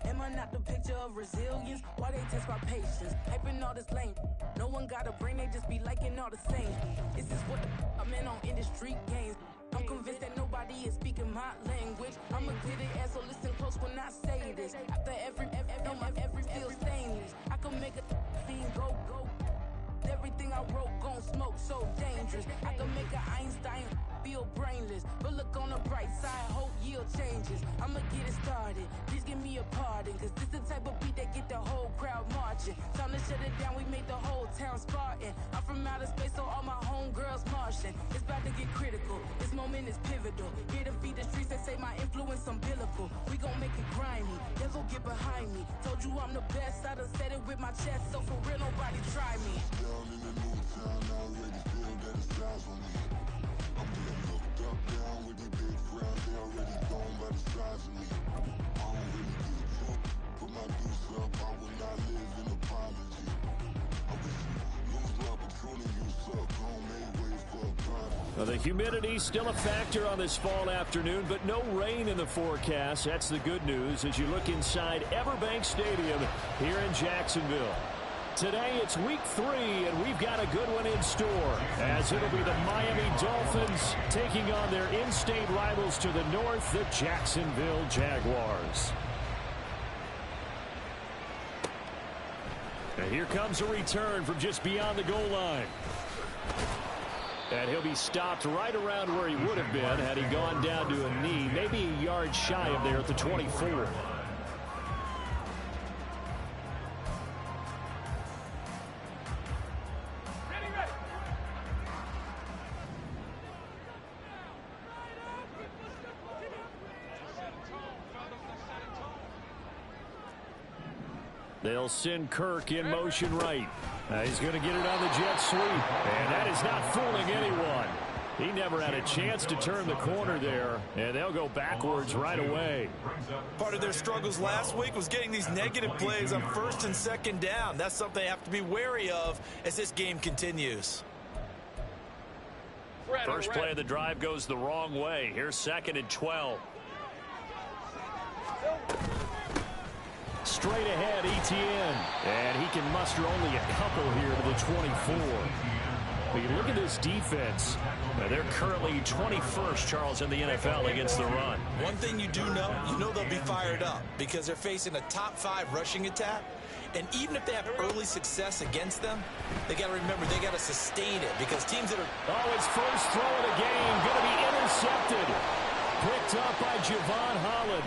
Am I not the picture of resilience? Why they test my patience? Hyping all this lame. No one got a brain, they just be liking all the same. This is what I'm in on industry games. I'm convinced that nobody is speaking my language. I'ma get it, and so listen close when I say this. After every feel stainless, I can make a scene go. Everything I wrote gon' smoke, so dangerous. I can make a Einstein feel brainless, but look on the bright side, hope yield changes. I'ma get it started, please give me a pardon, cause this the type of beat that get the whole crowd marching. Time to shut it down, we made the whole town Spartan. I'm from outer space, so all my homegirls Martian. It's about to get critical, this moment is pivotal. Here to feed the streets and say my influence umbilical. We gon' make it grimy, devil get behind me. Told you I'm the best, I done said it with my chest, so for real nobody try me. Down in the new town, I already feel that it's time for me. I'm being looked up, down with the big crowd, they already gone by the size of me. I don't really give a fuck, put my deuce up, I will not live in apology. I wish you lose my Patron and you suck, home made way for a prodigy. Well, the humidity still a factor on this fall afternoon, but no rain in the forecast. That's the good news as you look inside Everbank Stadium here in Jacksonville. Today it's week 3, and we've got a good one in store, as it'll be the Miami Dolphins taking on their in-state rivals to the north, the Jacksonville Jaguars. And here comes a return from just beyond the goal line. And he'll be stopped right around where he would have been had he gone down to a knee, maybe a yard shy of there at the 24. They'll send Kirk in motion right. He's going to get it on the jet sweep. And that is not fooling anyone. He never had a chance to turn the corner there. And they'll go backwards right away. Part of their struggles last week was getting these negative plays on first and second down. That's something they have to be wary of as this game continues. First play of the drive goes the wrong way. Here's 2nd and 12. Straight ahead, Etienne. And he can muster only a couple here to the 24. But you look at this defense. They're currently 21st, Charles, in the NFL against the run. One thing you do know, they'll be fired up because they're facing a top 5 rushing attack. And even if they have early success against them, they got to remember they got to sustain it because teams that are... Oh, his first throw of the game going to be intercepted. Picked up by Javon Holland.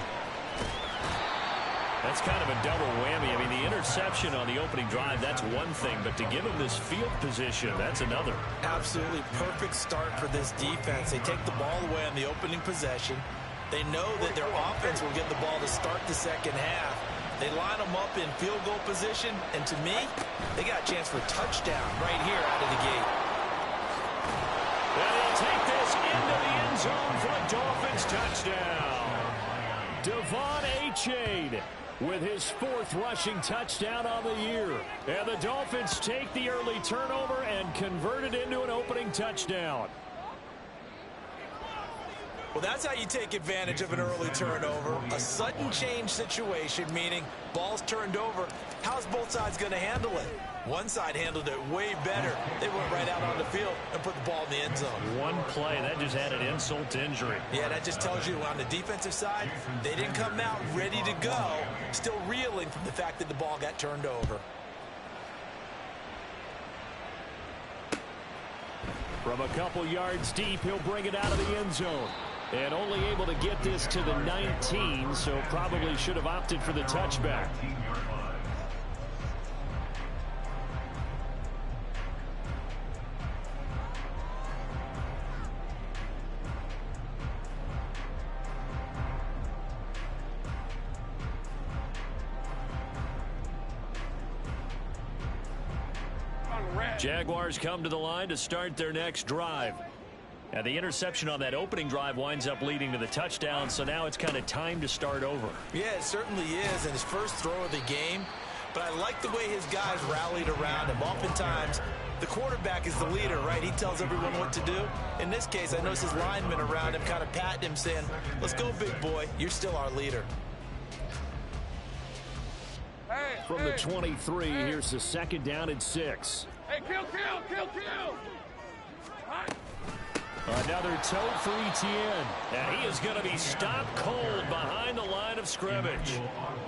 That's kind of a double whammy. I mean, the interception on the opening drive, that's one thing. But to give him this field position, that's another. Absolutely perfect start for this defense. They take the ball away on the opening possession. They know that their offense will get the ball to start the second half. They line them up in field goal position. And to me, they got a chance for a touchdown right here out of the gate. And he'll take this into the end zone for a Dolphins touchdown. Devon Achane with his 4th rushing touchdown on the year. And the Dolphins take the early turnover and convert it into an opening touchdown. Well, that's how you take advantage of an early turnover. A sudden change situation, meaning ball's turned over. How's both sides going to handle it? One side handled it way better. They went right out on the field and put the ball in the end zone. One play, that just added insult to injury. Yeah, that just tells you on the defensive side, they didn't come out ready to go, still reeling from the fact that the ball got turned over. From a couple yards deep, he'll bring it out of the end zone. And only able to get this to the 19, so probably should have opted for the touchback. Jaguars come to the line to start their next drive. And the interception on that opening drive winds up leading to the touchdown, so now it's kind of time to start over. Yeah, it certainly is, and his first throw of the game. But I like the way his guys rallied around him. Oftentimes, the quarterback is the leader, right? He tells everyone what to do. In this case, I noticed his linemen around him kind of patting him, saying, let's go, big boy. You're still our leader. From the 23, here's the 2nd down and 6. Hey, kill. Another toe for Etienne. And he is going to be stopped cold behind the line of scrimmage.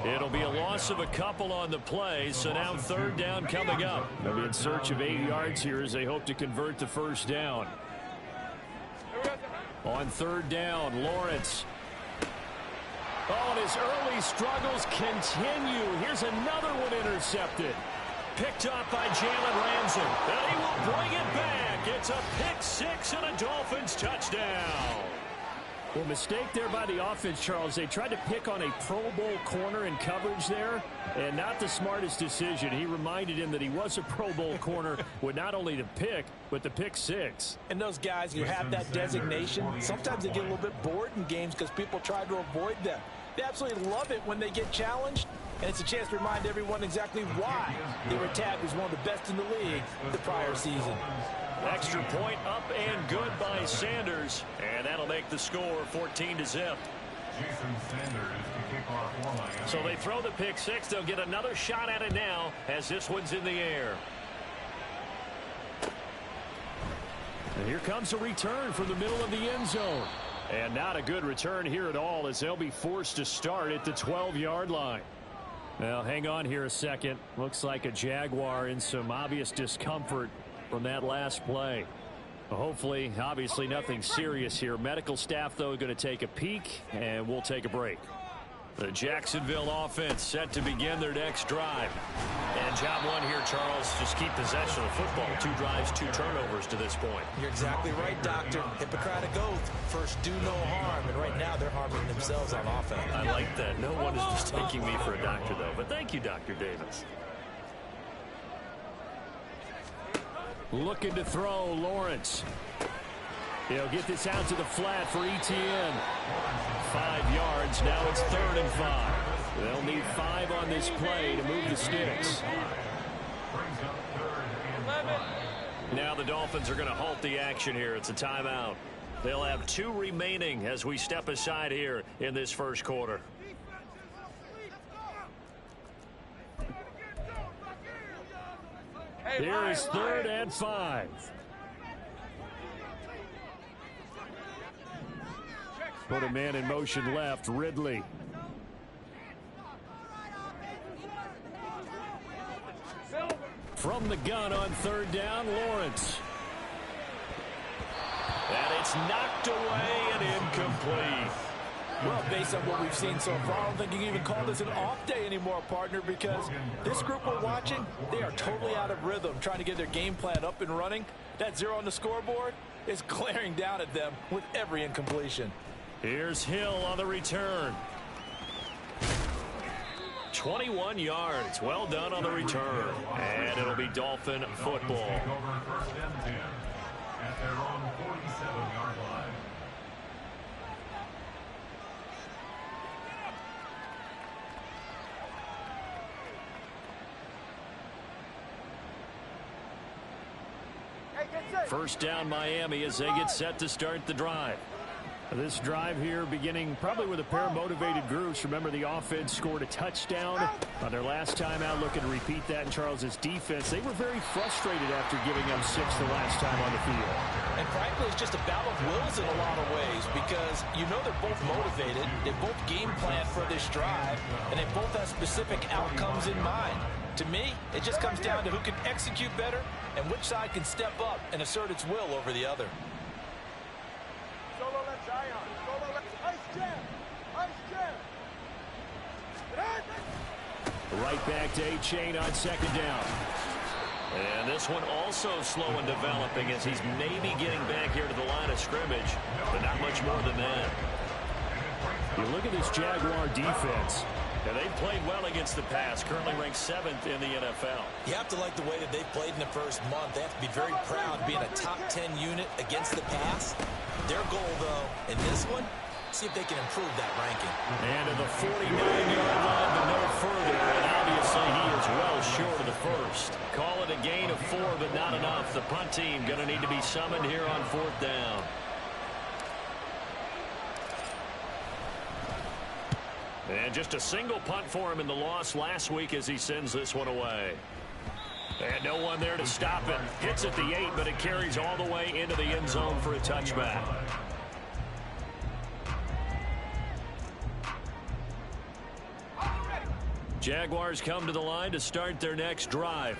It'll be a loss of a couple on the play, so now 3rd down coming up. They'll be in search of 8 yards here as they hope to convert the 1st down. On 3rd down, Lawrence. Oh, and his early struggles continue. Here's another one intercepted. Picked up by Jalen Ramsey. And he will bring it back. It's a pick 6 and a Dolphins touchdown. Well, mistake there by the offense, Charles. They tried to pick on a Pro Bowl corner in coverage there, and not the smartest decision. He reminded him that he was a Pro Bowl corner with not only the pick, but the pick 6. And those guys who have that designation, sometimes they get a little bit bored in games because people try to avoid them. They absolutely love it when they get challenged, and it's a chance to remind everyone exactly why they were tagged as one of the best in the league the prior season. Extra point up and good by Sanders, and that'll make the score 14-0. So they throw the pick 6. They'll get another shot at it now as this one's in the air. And here comes a return from the middle of the end zone. And not a good return here at all as they'll be forced to start at the 12-yard line. Now, hang on here a second. Looks like a Jaguar in some obvious discomfort from that last play. Well, hopefully, obviously, nothing serious here. Medical staff, though, going to take a peek, and we'll take a break. The Jacksonville offense set to begin their next drive. And job one here, Charles, just keep possession of the football. 2 drives, 2 turnovers to this point. You're exactly right, Doctor. Hippocratic oath. First, do no harm. And right now, they're harming themselves on offense. I like that. No one is just taking me for a doctor, though. But thank you, Dr. Davis. Looking to throw, Lawrence. He'll get this out to the flat for Etienne. 5 yards. Now it's 3rd and 5. They'll need 5 on this play to move the sticks. Now the Dolphins are going to halt the action here. It's a timeout. They'll have 2 remaining as we step aside here in this first quarter. Here is 3rd and 5. Put a man in motion left, Ridley. From the gun on 3rd down, Lawrence. And it's knocked away and incomplete. Well, based on what we've seen so far, I don't think you can even call this an off day anymore, partner, because this group we're watching, they are totally out of rhythm, trying to get their game plan up and running. That 0 on the scoreboard is glaring down at them with every incompletion. Here's Hill on the return. 21 yards. Well done on the return. And it'll be Dolphin football. First down Miami as they get set to start the drive. This drive here beginning probably with a pair of motivated groups. Remember, the offense scored a touchdown on their last time out. Looking to repeat that in Charles's defense. They were very frustrated after giving up 6 the last time on the field. And frankly, it's just a battle of wills in a lot of ways because you know they're both motivated. They both game plan for this drive, and they both have specific outcomes in mind. To me, it just comes down to who can execute better and which side can step up and assert its will over the other. Solo left, Zion. Solo left. Ice jam. Ice jam. Right back to A-Chain on 2nd down. And this one also slow in developing as he's maybe getting back here to the line of scrimmage, but not much more than that. You look at this Jaguar defense. And they've played well against the pass, currently ranked 7th in the NFL. You have to like the way that they've played in the first month. They have to be very proud being a top 10 unit against the pass. Their goal, though, in this one, see if they can improve that ranking. And to the 49-yard line, but no further. And obviously he is well short of the first. Call it a gain of 4, but not enough. The punt team going to need to be summoned here on 4th down. And just a single punt for him in the loss last week as he sends this one away. And no one there to stop it. Hits at the 8, but it carries all the way into the end zone for a touchback. Jaguars come to the line to start their next drive.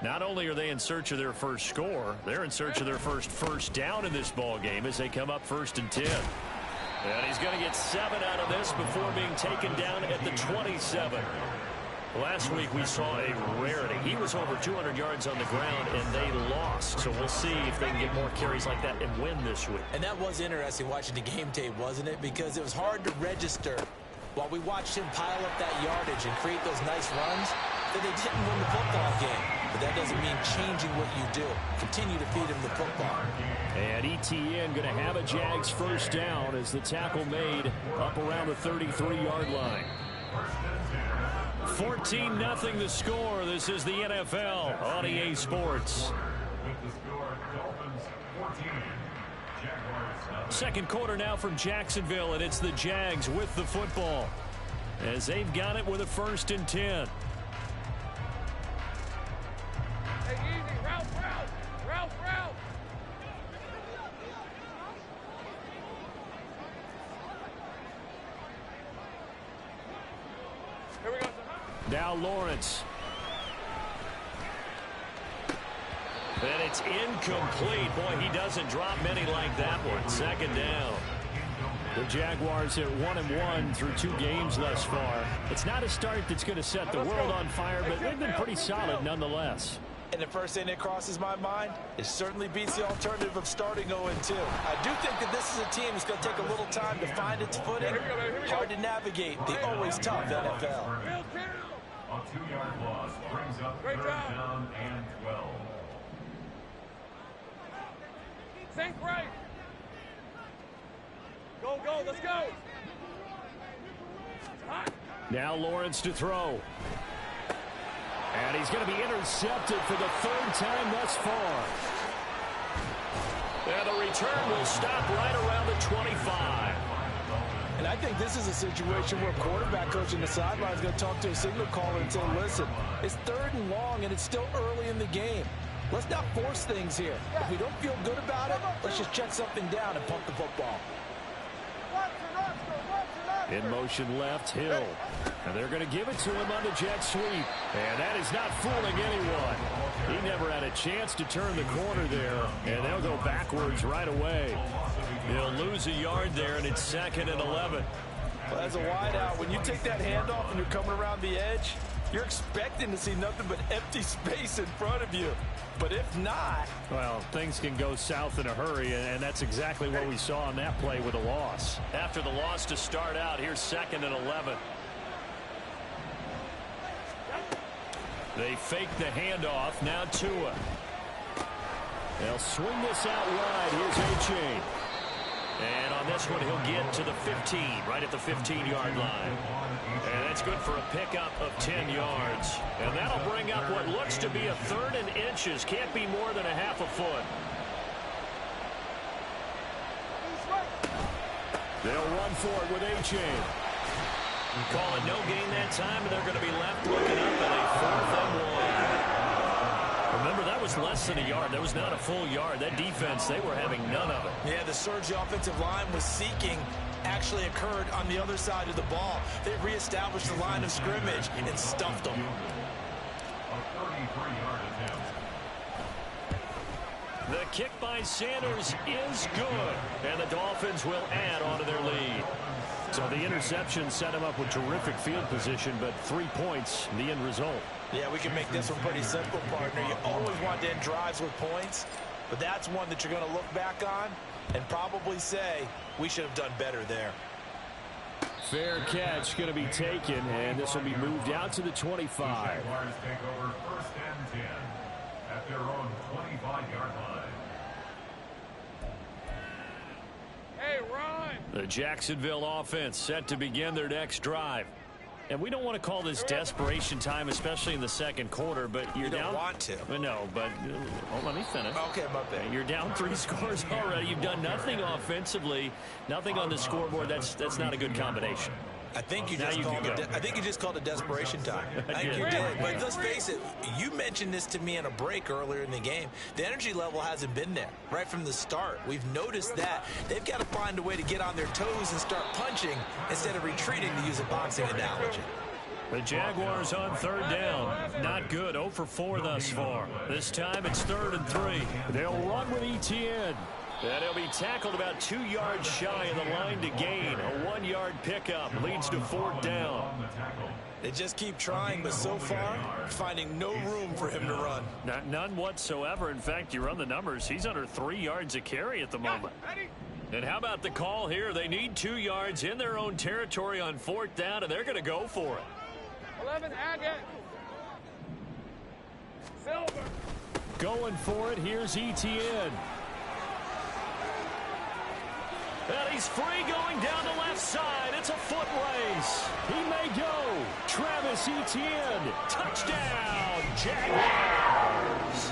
Not only are they in search of their first score, they're in search of their first down in this ball game as they come up 1st and 10. And he's going to get 7 out of this before being taken down at the 27. Last week we saw a rarity. He was over 200 yards on the ground, and they lost. So we'll see if they can get more carries like that and win this week. And that was interesting watching the game tape, wasn't it? Because it was hard to register while we watched him pile up that yardage and create those nice runs that they didn't win the football game. But that doesn't mean changing what you do. Continue to feed him the football. And ETN going to have a Jags first down as the tackle made up around the 33-yard line. 14-0 the score. This is the NFL on EA Sports. Second quarter now from Jacksonville, and it's the Jags with the football as they've got it with a 1st and 10. Hey, easy. Route. Here we go. Now Lawrence. And it's incomplete. Boy, he doesn't drop many like that one. 2nd down. The Jaguars at 1-1 through 2 games thus far. It's not a start that's going to set the world on fire, but they've been pretty solid nonetheless. And the first thing that crosses my mind, it certainly beats the alternative of starting 0-2. I do think that this is a team that's going to take a little time to find its footing. Hard to navigate the always tough NFL. A 2-yard loss brings up 3rd down and 12. Think right. Go, let's go. Now Lawrence to throw. And he's going to be intercepted for the 3rd time thus far. And the return will stop right around the 25. And I think this is a situation where a quarterback coach in the sideline is going to talk to a signal caller and say, listen, it's 3rd and long and it's still early in the game. Let's not force things here. If we don't feel good about it, let's just check something down and pump the football. In motion left, Hill. And they're going to give it to him on the jet sweep. And that is not fooling anyone. He never had a chance to turn the corner there. And they'll go backwards right away. He'll lose a yard there, and it's 2nd and 11. Well, as a wideout, when you take that handoff and you're coming around the edge, you're expecting to see nothing but empty space in front of you. But if not... well, things can go south in a hurry, and that's exactly what we saw on that play with a loss. After the loss to start out, here's 2nd and 11. They fake the handoff. Now Tua. They'll swing this out wide. Here's A-Chain. And on this one, he'll get to the 15, right at the 15-yard line. And that's good for a pickup of 10 yards. And that'll bring up what looks to be a 3rd and inches. Can't be more than a half a foot. They'll run for it with A-Chain. Call it no gain that time, and they're going to be left looking up at a 4th and 1. Remember, that was less than a yard. That was not a full yard. That defense, they were having none of it. Yeah, the surge the offensive line was seeking actually occurred on the other side of the ball. They reestablished the line of scrimmage and stuffed them. A 33-yard attempt. The kick by Sanders is good, and the Dolphins will add on to their lead. So the interception set him up with terrific field position, but 3 points, the end result. Yeah, we can make this one pretty simple, partner. You always want to end drives with points, but that's one that you're going to look back on and probably say, we should have done better there. Fair catch going to be taken, and this will be moved out to the 25. Jaguars take over 1st and 10 at their own 25-yard line. Hey, Ron. The Jacksonville offense set to begin their next drive. And we don't want to call this desperation time, especially in the second quarter, but you're down. You don't want to. No, but let me finish. Okay, my bad. You're down 3 scores already. You've done nothing offensively, nothing on the scoreboard. That's not a good combination. I think you just called it desperation time. I think you did. But let's face it, you mentioned this to me in a break earlier in the game. The energy level hasn't been there right from the start. We've noticed that. They've got to find a way to get on their toes and start punching instead of retreating, to use a boxing analogy. The Jaguars on third down. Not good. 0 for 4 thus far. This time it's 3rd and 3. They'll run with Etienne. And he'll be tackled about 2 yards shy of the line to gain. A 1-yard pickup leads to 4th down. They just keep trying, but so far, finding no room for him to run. None whatsoever. In fact, you run the numbers, he's under 3 yards a carry at the moment. And how about the call here? They need 2 yards in their own territory on 4th down, and they're going to go for it. 11, Agate. Silver. Going for it, here's Etienne. And he's free going down the left side. It's a foot race. He may go. Travis Etienne. Touchdown, Jaguars.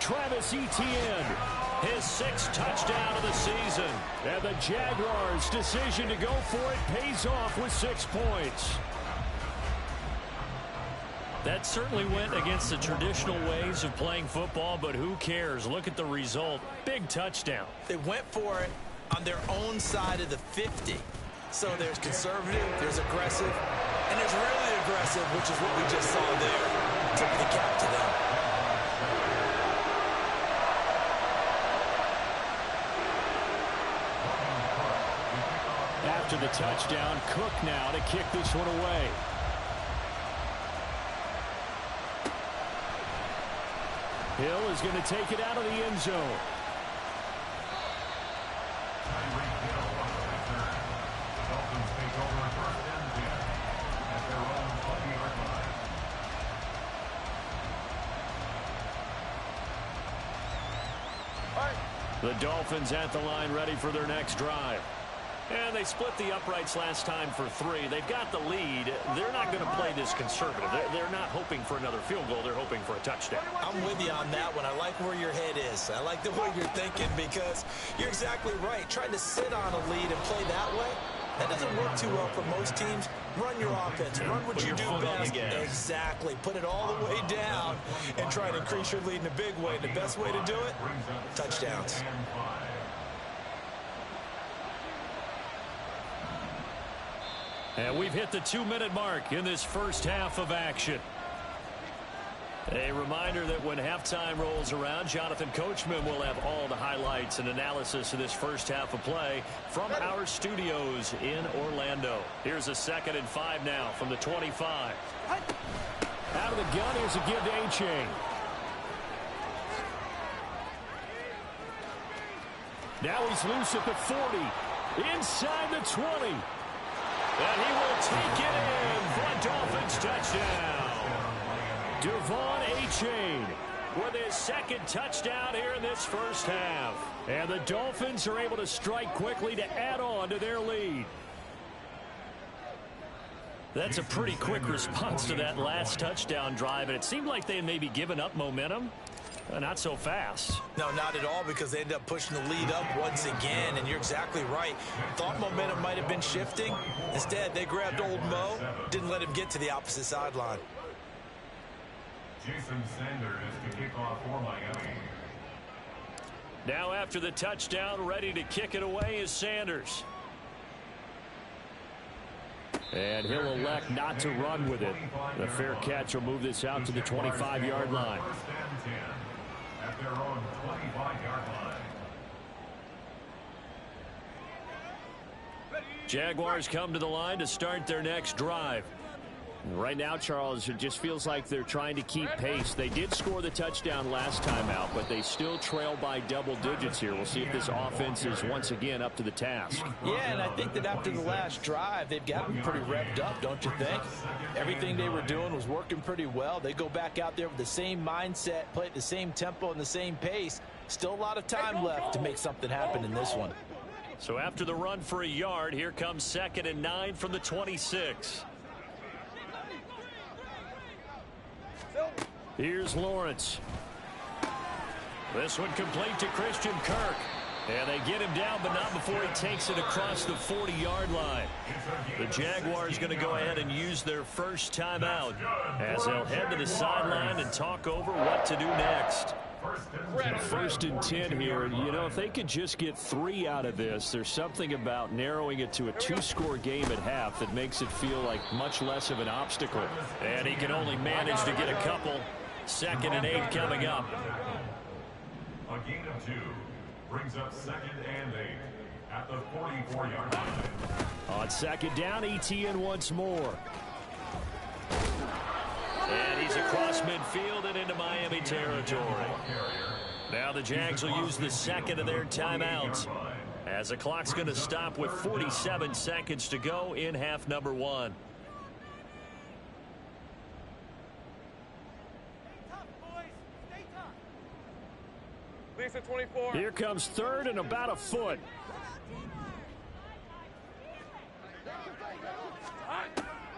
Travis Etienne, his 6th touchdown of the season. And the Jaguars' decision to go for it pays off with 6 points. That certainly went against the traditional ways of playing football, but who cares? Look at the result. Big touchdown. They went for it on their own side of the 50. So there's conservative, there's aggressive, and there's really aggressive, which is what we just saw there. Tip the cap to them. After the touchdown, Cook now to kick this one away. Hill is going to take it out of the end zone. The Dolphins at the line ready for their next drive. And they split the uprights last time for 3. They've got the lead. They're not going to play this conservative. They're not hoping for another field goal. They're hoping for a touchdown. I'm with you on that one. I like where your head is. I like the way you're thinking, because you're exactly right. Trying to sit on a lead and play that way, that doesn't work too well for most teams. Run your offense. Run what you do best. Exactly. Put it all the way down and try to increase your lead in a big way. The best way to do it, touchdowns. And we've hit the 2-minute mark in this first half of action. A reminder that when halftime rolls around, Jonathan Coachman will have all the highlights and analysis of this first half of play from our studios in Orlando. Here's a 2nd and 5 now from the 25. Out of the gun, here's a give to Achane. Now he's loose at the 40. Inside the 20. And he will take it in for a Dolphins touchdown. Devon Achane with his 2nd touchdown here in this first half. And the Dolphins are able to strike quickly to add on to their lead. That's a pretty quick response to that last touchdown drive, and it seemed like they had maybe given up momentum. Not so fast. No, not at all, because they ended up pushing the lead up once again, and you're exactly right. Thought momentum might have been shifting. Instead, they grabbed old Mo, didn't let him get to the opposite sideline. Jason Sanders to kick off for Miami. Now after the touchdown, ready to kick it away is Sanders. And he'll elect not to run with it. The fair catch will move this out to the 25-yard line. At their own 25-yard line. Jaguars come to the line to start their next drive. Right now, Charles, it just feels like they're trying to keep pace. They did score the touchdown last time out, but they still trail by double digits here. We'll see if this offense is once again up to the task. Yeah, and I think that after the last drive, they've gotten pretty revved up, don't you think? Everything they were doing was working pretty well. They go back out there with the same mindset, play at the same tempo and the same pace. Still a lot of time left to make something happen in this one. So after the run for a yard, here comes 2nd and 9 from the 26. Here's Lawrence. This one complete to Christian Kirk. And they get him down, but not before he takes it across the 40-yard line. The Jaguars going to go ahead and use their first timeout as they'll head to the sideline and talk over what to do next. First and 10 here. And, you know, if they could just get 3 out of this, there's something about narrowing it to a 2-score game at half that makes it feel like much less of an obstacle. And he can only manage to get a couple. 2nd and 8 coming up. A gain of 2 brings up 2nd and 8 at the 44-yard line. On 2nd down, Etienne once more. And he's across midfield and into Miami territory. Now the Jags will use the 2nd of their timeouts as the clock's going to stop with 47 seconds to go in half number 1. Lisa 24. Here comes 3rd and about a foot.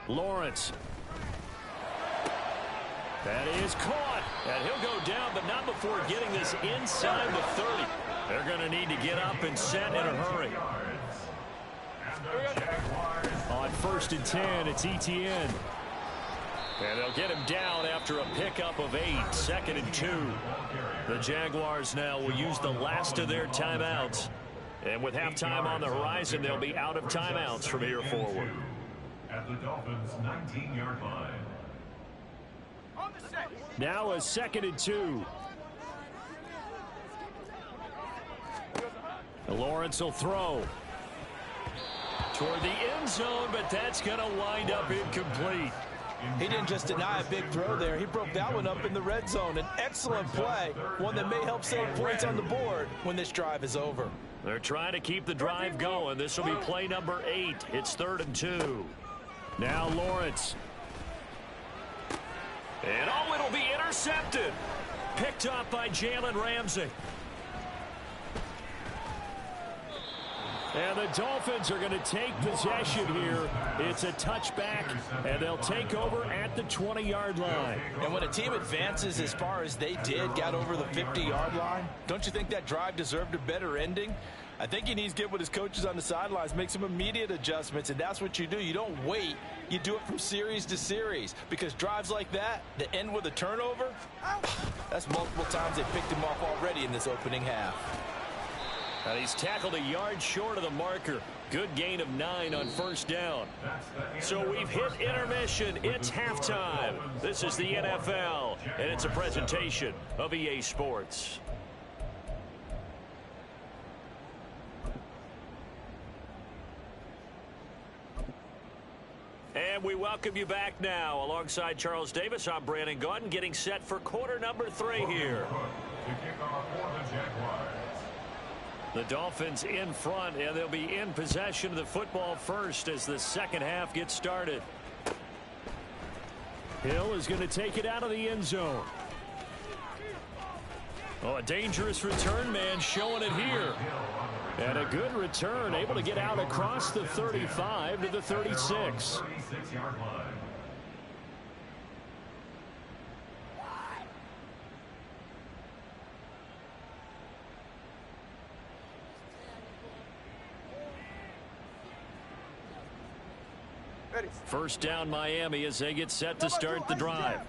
Lawrence. That is caught. And he'll go down, but not before getting this inside the 30. They're going to need to get up and set in a hurry. On 1st and 10, it's Etienne. And they'll get him down after a pickup of 8. 2nd and 2. The Jaguars now will use the last of their timeouts. And with halftime on the horizon, they'll be out of timeouts from here forward. At the Dolphins' 19-yard line. Now a 2nd and 2. Lawrence will throw toward the end zone, but that's going to wind up incomplete. He didn't just deny a big throw there. He broke that one up in the red zone. An excellent play, one that may help save points on the board when this drive is over. They're trying to keep the drive going. This will be play number 8. It's 3rd and 2. Now Lawrence. And oh, it'll be intercepted. Picked up by Jalen Ramsey. And the Dolphins are going to take possession here. It's a touchback, and they'll take over at the 20-yard line. And when a team advances as far as they did, got over the 50-yard line, don't you think that drive deserved a better ending? I think he needs to get with his coaches on the sidelines, make some immediate adjustments, and that's what you do. You don't wait. You do it from series to series, because drives like that end with a turnover, that's multiple times they picked him off already in this opening half. And he's tackled a yard short of the marker. Good gain of 9 on 1st down. So we've hit intermission. It's halftime. This is the NFL, and it's a presentation of EA Sports. And we welcome you back now. Alongside Charles Davis, I'm Brandon Gaudin, getting set for quarter number 3 here. The Dolphins in front, and they'll be in possession of the football first as the second half gets started. Hill is going to take it out of the end zone. Oh, a dangerous return man showing it here. And a good return, able to get out across the 35 to the 36. First down Miami as they get set to start the drive.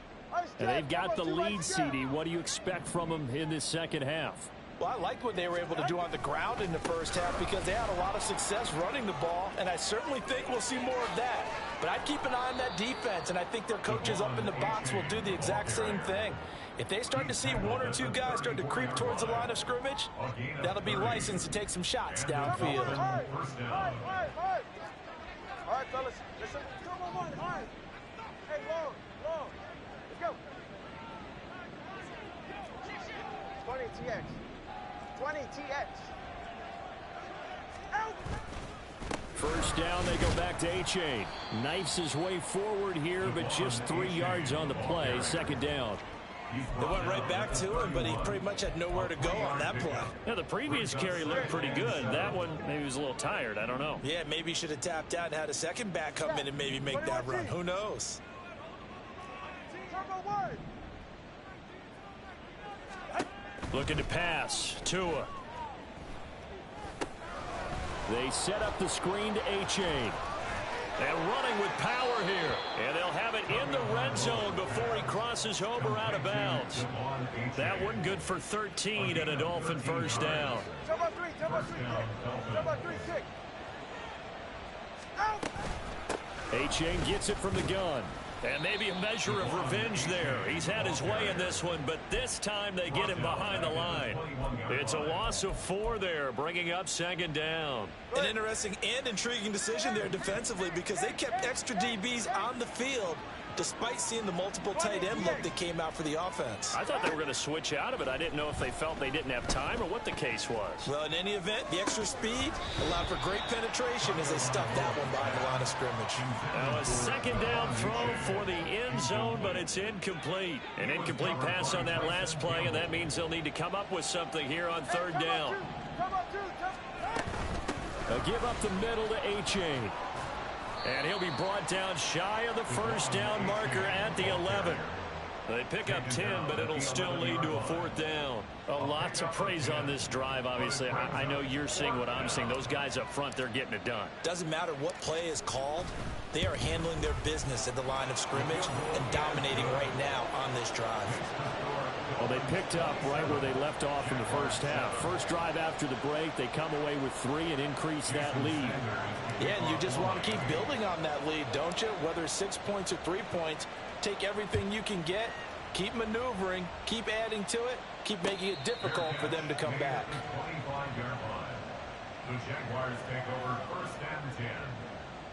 And they've got the lead, CD. What do you expect from them in this second half? Well, I like what they were able to do on the ground in the first half because they had a lot of success running the ball, and I certainly think we'll see more of that. But I'd keep an eye on that defense, and I think their coaches up in the box will do the exact same thing. If they start to see 1 or 2 guys start to creep towards the line of scrimmage, that'll be licensed to take some shots downfield. All right, fellas, listen. 2-1, all right. Hey, long. Let's go. 20 TX. 20 TX. Out. First down, they go back to A-Chain. Knifes his way forward here, but just 3 yards on the play. Second down. They went right back to him, but he pretty much had nowhere to go on that play. Yeah, the previous carry looked pretty good. That one, maybe he was a little tired. I don't know. Yeah, maybe he should have tapped out and had a second back come in and maybe make that run. Who knows? Looking to pass. Tua. They set up the screen to A-Chain. And running with power here. And they'll have it in the red zone before he crosses over out of bounds. That one good for 13 and a Dolphin first down. A-Chain gets it from the gun. And maybe a measure of revenge there. He's had his way in this one, but this time they get him behind the line. It's a loss of 4 there, bringing up second down. An interesting and intriguing decision there defensively because they kept extra DBs on the field despite seeing the multiple tight end look that came out for the offense. I thought they were going to switch out of it. I didn't know if they felt they didn't have time or what the case was. Well, in any event, the extra speed allowed for great penetration as they stuffed that one behind the line of scrimmage. Now a second down throw for the end zone, but it's incomplete. An incomplete pass on that last play, and that means they'll need to come up with something here on third down. A give up the middle to A-Chain. And he'll be brought down shy of the first down marker at the 11. They pick up 10, but it'll still lead to a fourth down. A lot to praise on this drive, obviously. I know you're seeing what I'm seeing. Those guys up front, they're getting it done. Doesn't matter what play is called. They are handling their business at the line of scrimmage and dominating right now on this drive. Well, they picked up right where they left off in the first half. First drive after the break, they come away with 3 and increase that lead. Yeah, and you just want to keep building on that lead, don't you? Whether it's 6 points or 3 points, take everything you can get, keep maneuvering, keep adding to it, keep making it difficult for them to come back. 25-yard line. The Jaguars take over first and 10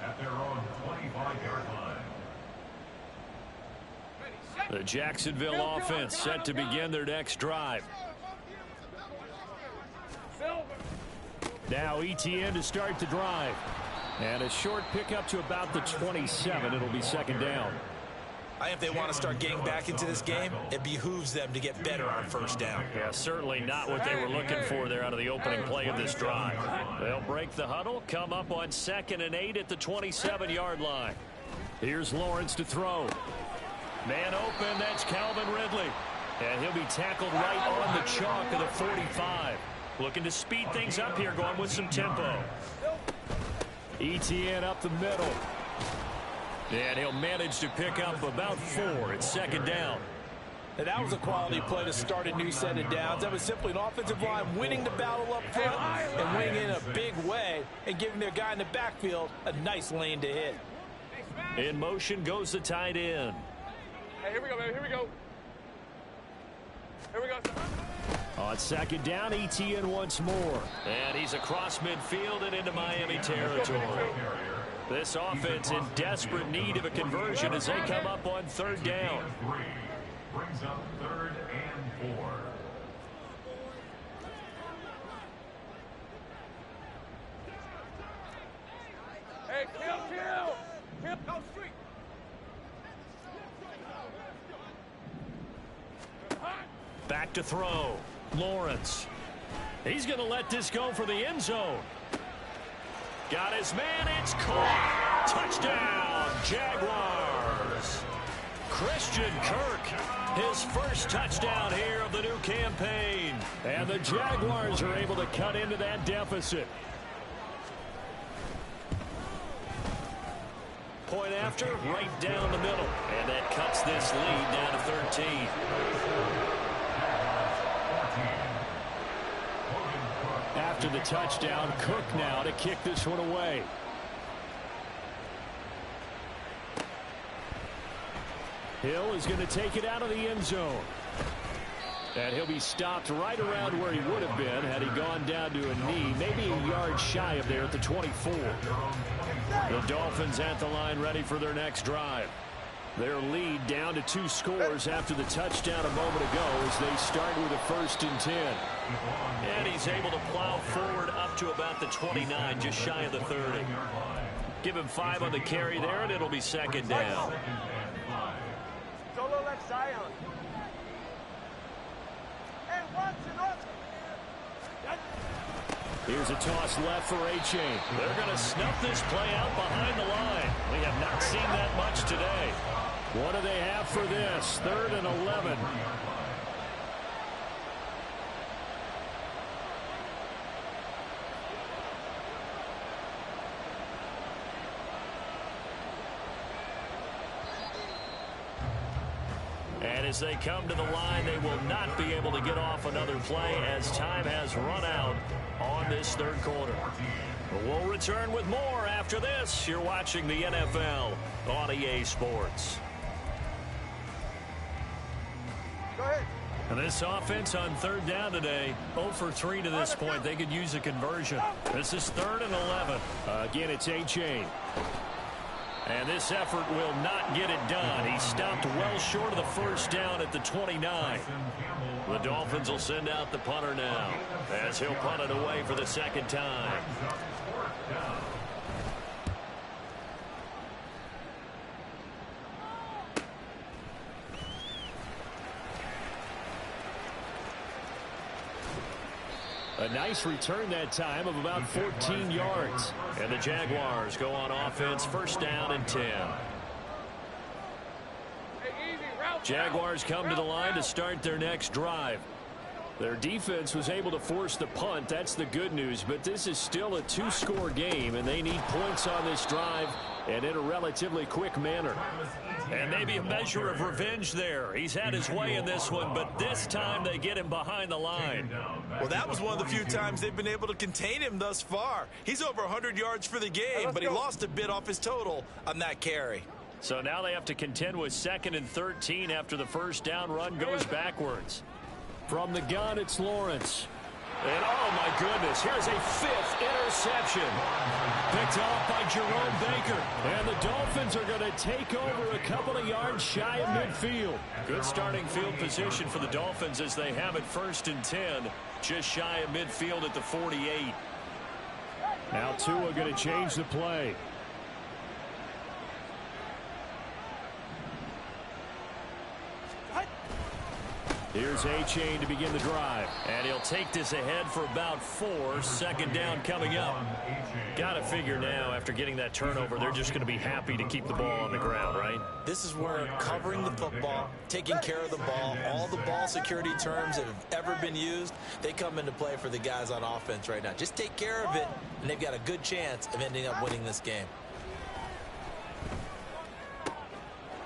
at their own 25-yard line. The Jacksonville offense set to begin their next drive. Now Etienne to start the drive. And a short pickup to about the 27. It'll be second down. If they want to start getting back into this game, it behooves them to get better on first down. Yeah, certainly not what they were looking for there out of the opening play of this drive. They'll break the huddle, come up on 2nd and 8 at the 27-yard line. Here's Lawrence to throw. Man open, that's Calvin Ridley. And he'll be tackled right on the chalk of the 45. Looking to speed things up here, going with some tempo. Etienne up the middle. And he'll manage to pick up about 4. It's second down. And that was a quality play to start a new set of downs. That was simply an offensive line winning the battle up front and winning in a big way and giving their guy in the backfield a nice lane to hit. In motion goes the tight end. Hey, here we go, baby. Here we go. Here we go. On second down, Etienne once more. And he's across midfield and into Miami territory. This offense in desperate need of a conversion as they come up on third down. Brings up 3rd and 4. Hey, kill. Go street. Back to throw. Lawrence. He's going to let this go for the end zone. Got his man. It's caught. Touchdown, Jaguars. Christian Kirk, his first touchdown here of the new campaign. And the Jaguars are able to cut into that deficit. Point after, right down the middle. And that cuts this lead down to 13. After the touchdown, Cook now to kick this one away. Hill is going to take it out of the end zone. And he'll be stopped right around where he would have been had he gone down to a knee, maybe a yard shy of there at the 24. The Dolphins at the line ready for their next drive. Their lead down to 2 scores after the touchdown a moment ago as they start with a 1st and 10. And he's able to plow forward up to about the 29, just shy of the 30. Give him 5 on the carry there, and it'll be second down. Solo left Zion. Hey, Watson. Here's a toss left for A-Chain. They're going to snuff this play out behind the line. We have not seen that much today. What do they have for this? 3rd and 11. And as they come to the line, they will not be able to get off another play as time has run out on this third quarter. But we'll return with more after this. You're watching the NFL on EA Sports. Go ahead. And this offense on third down today, 0 for 3 to this point. They could use a conversion. This is 3rd and 11. Again, it's A-Chain. And this effort will not get it done. He stopped well short of the first down at the 29. The Dolphins will send out the punter now as he'll punt it away for the second time. A nice return that time of about 14 yards. And the Jaguars go on offense, first down and 10. Jaguars come to the line to start their next drive. Their defense was able to force the punt. That's the good news. But this is still a 2-score game, and they need points on this drive and in a relatively quick manner. And maybe a measure of revenge there. He's had his way in this one, but this time they get him behind the line. Well, that was one of the few times they've been able to contain him thus far. He's over 100 yards for the game, but he lost a bit off his total on that carry. So now they have to contend with 2nd and 13 after the first down run goes backwards. From the gun, it's Lawrence. And, oh, my goodness, here's a 5th interception. Picked off by Jerome Baker. And the Dolphins are going to take over a couple of yards shy of midfield. Good starting field position for the Dolphins as they have it 1st and 10, just shy of midfield at the 48. Now Tua going to change the play. Here's A-Chain to begin the drive. And he'll take this ahead for about 4. 2nd down coming up. Got to figure now, after getting that turnover, they're just going to be happy to keep the ball on the ground, right? This is where covering the football, taking care of the ball, all the ball security terms that have ever been used, they come into play for the guys on offense right now. Just take care of it, and they've got a good chance of ending up winning this game.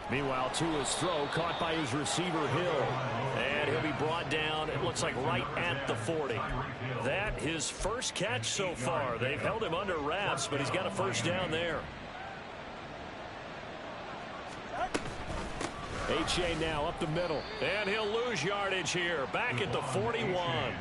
Meanwhile, Tua's throw caught by his receiver, Hill. And he'll be brought down, it looks like right at the 40. That his first catch so far. They've held him under wraps, but he's got a first down there. A-Chain now up the middle. And he'll lose yardage here. Back at the 41.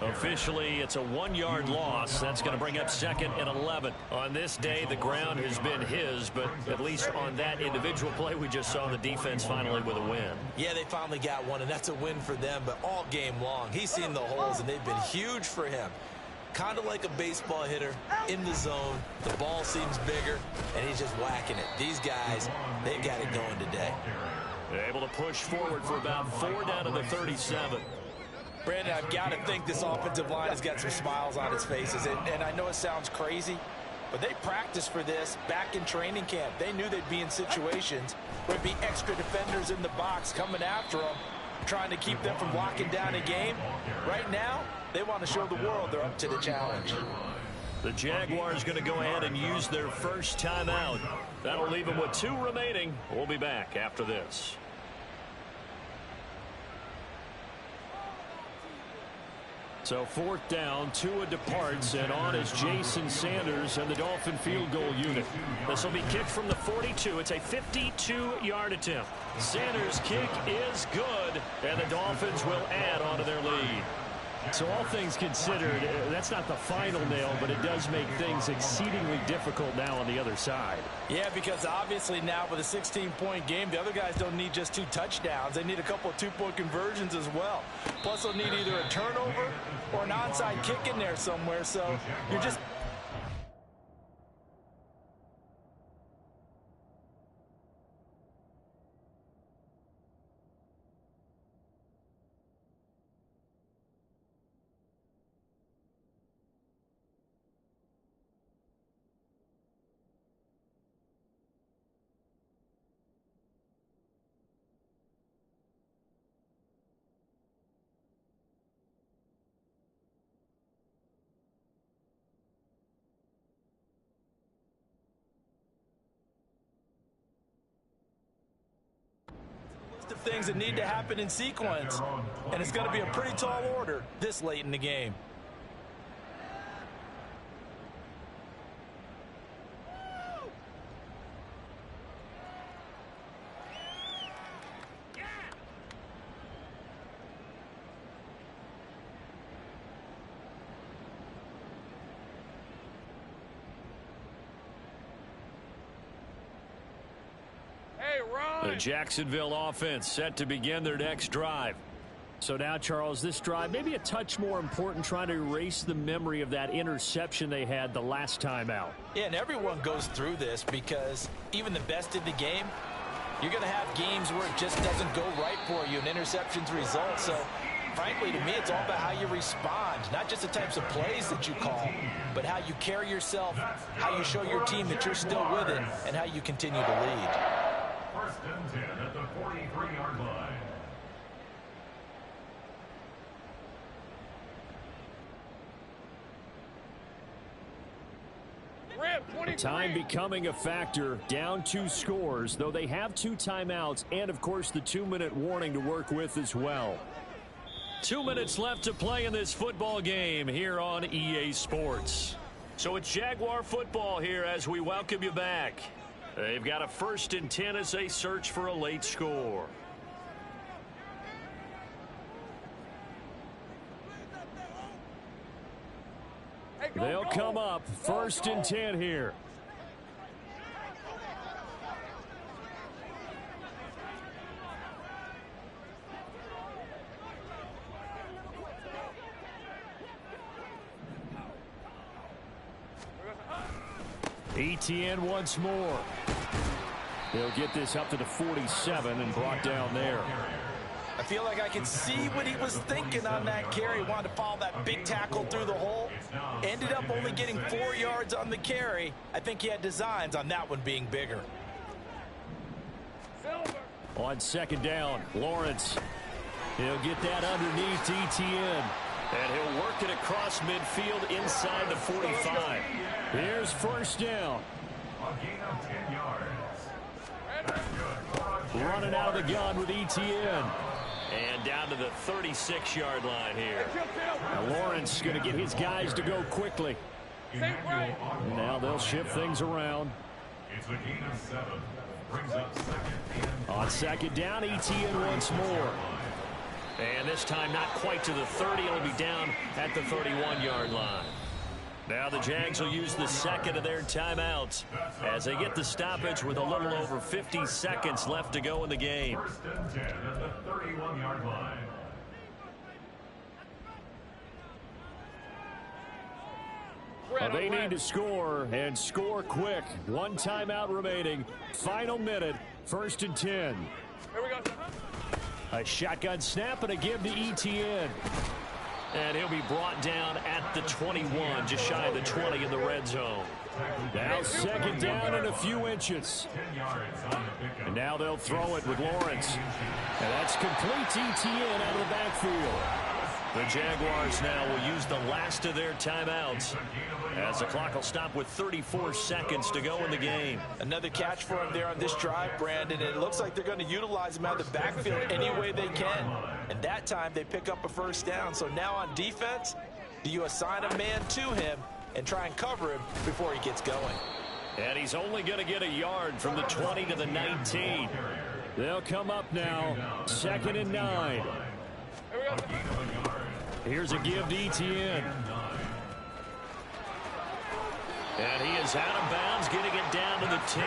Officially, it's a 1-yard loss. That's going to bring up 2nd and 11. On this day, the ground has been his, but at least on that individual play, we just saw the defense finally with a win. Yeah, they finally got one, and that's a win for them, but all game long, he's seen the holes, and they've been huge for him. Kind of like a baseball hitter in the zone. The ball seems bigger, and he's just whacking it. These guys, they've got it going today. They're able to push forward for about 4 down to the 37. Brandon, I've got to think this offensive line has got some smiles on its faces. And I know it sounds crazy, but they practiced for this back in training camp. They knew they'd be in situations where there'd be extra defenders in the box coming after them, trying to keep them from locking down a game. Right now, they want to show the world they're up to the challenge. The Jaguars going to go ahead and use their first timeout. That'll leave them with 2 remaining. We'll be back after this. So 4th down, Tua departs, and on is Jason Sanders and the Dolphin field goal unit. This will be kicked from the 42. It's a 52-yard attempt. Sanders' kick is good, and the Dolphins will add on to their lead. So all things considered, that's not the final nail, but it does make things exceedingly difficult now on the other side. Yeah, because obviously now with a 16-point game, the other guys don't need just 2 touchdowns. They need a couple of 2-point conversions as well. Plus, they'll need either a turnover or an onside kick in there somewhere. So you're just things that need to happen in sequence. And it's going to be a pretty tall order this late in the game. The Jacksonville offense set to begin their next drive. So now, Charles, this drive maybe a touch more important, trying to erase the memory of that interception they had the last time out. Yeah, and everyone goes through this because even the best in the game, you're going to have games where it just doesn't go right for you and interceptions result. So, frankly, to me, it's all about how you respond, not just the types of plays that you call, but how you carry yourself, how you show your team that you're still with it, and how you continue to lead. First and 10 at the 43-yard line. Time becoming a factor, down 2 scores, though they have 2 timeouts and, of course, the 2-minute warning to work with as well. 2 minutes left to play in this football game here on EA Sports. So it's Jaguar football here as we welcome you back. They've got a 1st and 10 as they search for a late score. They'll come up 1st and 10 here. Etienne once more. They'll get this up to the 47 and brought down there. I feel like I can see what he was thinking on that carry. Wanted to follow that big tackle through the hole. Ended up only getting 4 yards on the carry. I think he had designs on that one being bigger. On 2nd down, Lawrence. He'll get that underneath to Etienne. And he'll work it across midfield inside the 45. Here's 1st down. A gain of 10 yards. Running out of the gun with Etienne. And down to the 36-yard line here. Now Lawrence going to get his guys to go quickly. And now they'll shift things around. It's a gain of 7. Brings up 2nd and On 2nd down, Etienne once more. And this time not quite to the 30. It'll be down at the 31-yard line. Now the Jags will use the 2nd of their timeouts as they get the stoppage with a little over 50 seconds left to go in the game. 1st and 10 at the 31-yard line. They need to score, and score quick. 1 timeout remaining. Final minute, 1st and 10. Here we go. A shotgun snap and a give to Etienne. And he'll be brought down at the 21, just shy of the 20 in the red zone. Now 2nd down and a few inches. 10 yards on the pickup. And now they'll throw it with Lawrence. And that's complete to Etienne out of the backfield. The Jaguars now will use the last of their timeouts as the clock will stop with 34 seconds to go in the game. Another catch for him there on this drive, Brandon, and it looks like they're going to utilize him out of the backfield any way they can. And that time they pick up a 1st down. So now on defense, do you assign a man to him and try and cover him before he gets going? And he's only going to get a yard from the 20 to the 19. They'll come up now, 2nd and 9. Here's a give to Etienne. And he is out of bounds, getting it down to the 10.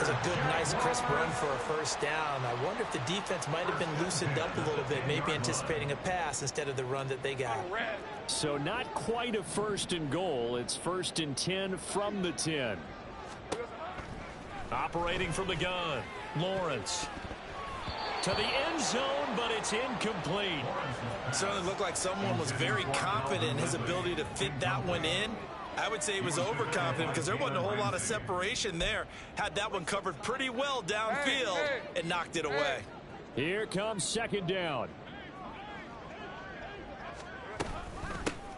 It's a good, nice, crisp run for a 1st down. I wonder if the defense might have been loosened up a little bit, maybe anticipating a pass instead of the run that they got. So not quite a 1st and goal. It's 1st and 10 from the 10. Operating from the gun, Lawrence. To the end zone, but it's incomplete. It certainly looked like someone was very confident in his ability to fit that one in. I would say he was overconfident because there wasn't a whole lot of separation there. Had that one covered pretty well downfield and knocked it away. Here comes 2nd down.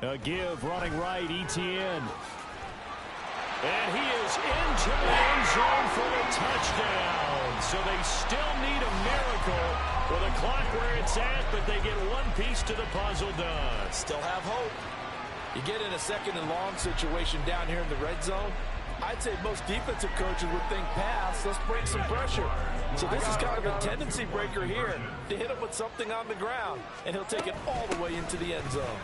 A give running right, Etienne. And he is into the end zone for a touchdown. so they still need a miracle with a clock where it's at, but they get one piece to the puzzle done. Still have hope. You get in a second and long situation down here in the red zone, I'd say most defensive coaches would think pass, let's bring some pressure. So this is kind of a tendency breaker here to hit him with something on the ground, and he'll take it all the way into the end zone.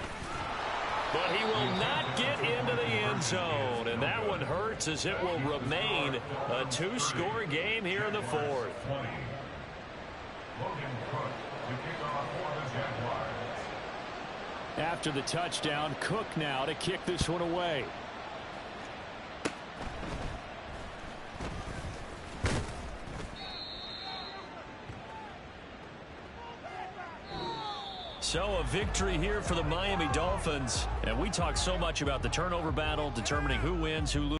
But he will not get into the end zone, and that one hurts as it will remain a two-score game here in the fourth. 20. Logan Cook to kick off for the Jaguars. After the touchdown, Cook now to kick this one away. So a victory here for the Miami Dolphins. And we talk so much about the turnover battle, determining who wins, who loses.